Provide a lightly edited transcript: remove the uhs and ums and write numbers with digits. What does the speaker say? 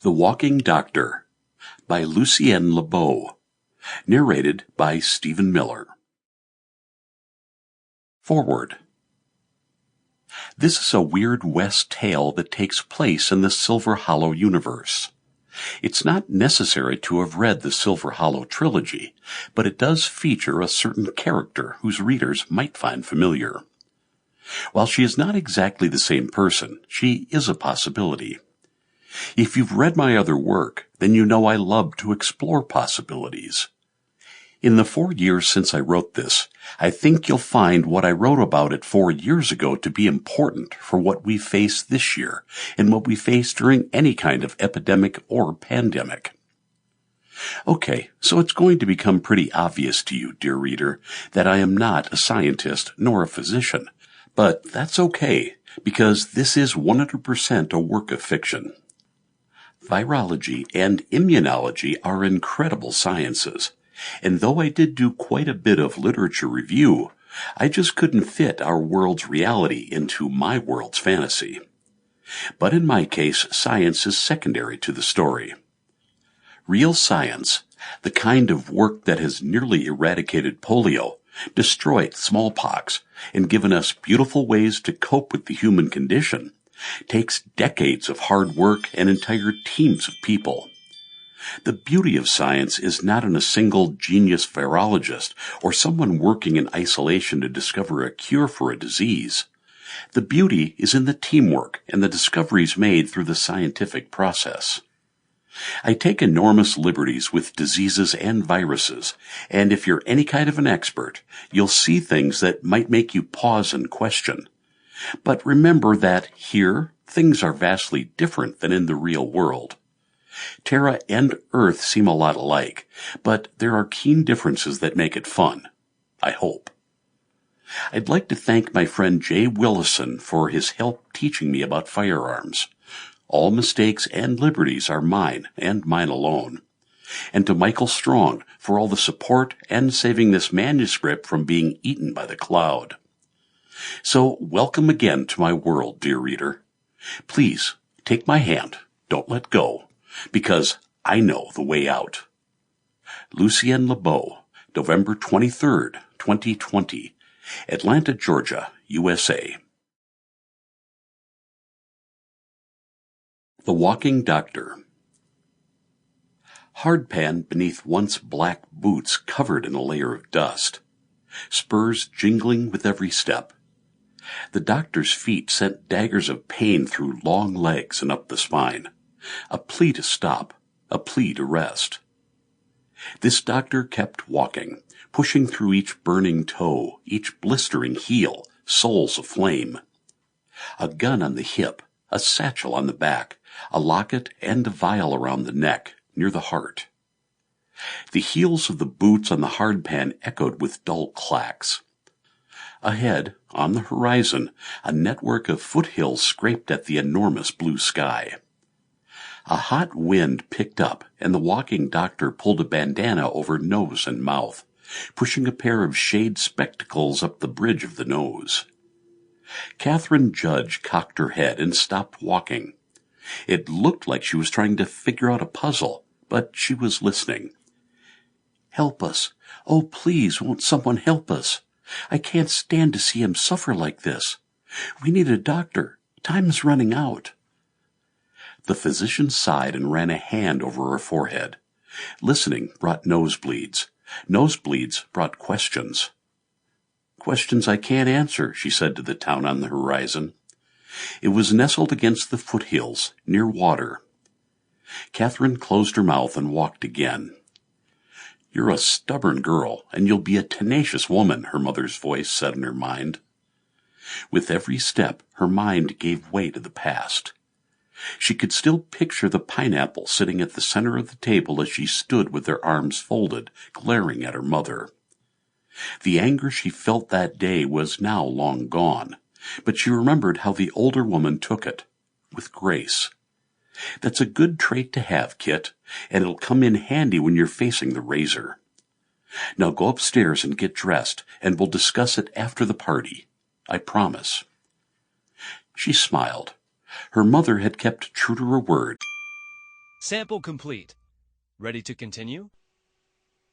The Walking Doctor by Lucienne Lebeau. Narrated by Stephen Miller. Forward. This is a Weird West tale that takes place in the Silver Hollow universe. It's not necessary to have read the Silver Hollow trilogy, but it does feature a certain character whose readers might find familiar. While she is not exactly the same person, she is a possibility. If you've read my other work, then you know I love to explore possibilities. In the 4 years since I wrote this, I think you'll find what I wrote about it 4 years ago to be important for what we face this year and what we face during any kind of epidemic or pandemic. Okay, so it's going to become pretty obvious to you, dear reader, that I am not a scientist nor a physician, but that's okay, because this is 100% a work of fiction. Virology and immunology are incredible sciences, and though I did do quite a bit of literature review, I just couldn't fit our world's reality into my world's fantasy. But in my case, science is secondary to the story. Real science, the kind of work that has nearly eradicated polio, destroyed smallpox, and given us beautiful ways to cope with the human condition, takes decades of hard work and entire teams of people. The beauty of science is not in a single genius virologist or someone working in isolation to discover a cure for a disease. The beauty is in the teamwork and the discoveries made through the scientific process. I take enormous liberties with diseases and viruses, and if you're any kind of an expert, you'll see things that might make you pause and question. But remember that here, things are vastly different than in the real world. Terra and Earth seem a lot alike, but there are keen differences that make it fun. I hope. I'd like to thank my friend Jay Willison for his help teaching me about firearms. All mistakes and liberties are mine, and mine alone. And to Michael Strong for all the support and saving this manuscript from being eaten by the cloud. So, welcome again to my world, dear reader. Please, take my hand, don't let go, because I know the way out. Lucienne Lebeau, November 23rd, 2020, Atlanta, Georgia, USA. The Walking Doctor. Hardpan beneath once black boots covered in a layer of dust. Spurs jingling with every step. The doctor's feet sent daggers of pain through long legs and up the spine. A plea to stop, a plea to rest. This doctor kept walking, pushing through each burning toe, each blistering heel, soles aflame. A gun on the hip, a satchel on the back, a locket and a vial around the neck, near the heart. The heels of the boots on the hardpan echoed with dull clacks. Ahead, on the horizon, a network of foothills scraped at the enormous blue sky. A hot wind picked up, and the walking doctor pulled a bandana over nose and mouth, pushing a pair of shade spectacles up the bridge of the nose. Catherine Judge cocked her head and stopped walking. It looked like she was trying to figure out a puzzle, but she was listening. "Help us. Oh, please, won't someone help us? I can't stand to see him suffer like this. We need a doctor. Time is running out." The physician sighed and ran a hand over her forehead. Listening brought nosebleeds. Nosebleeds brought questions. "Questions I can't answer," she said to the town on the horizon. It was nestled against the foothills, near water. Catherine closed her mouth and walked again. "You're a stubborn girl, and you'll be a tenacious woman," her mother's voice said in her mind. With every step, her mind gave way to the past. She could still picture the pineapple sitting at the center of the table as she stood with her arms folded, glaring at her mother. The anger she felt that day was now long gone, but she remembered how the older woman took it, with grace. That's a good trait to have, Kit, and it'll come in handy when you're facing the razor. Now go upstairs and get dressed, and we'll discuss it after the party. I promise. She smiled. Her mother had kept true to her word. Sample complete. Ready to continue?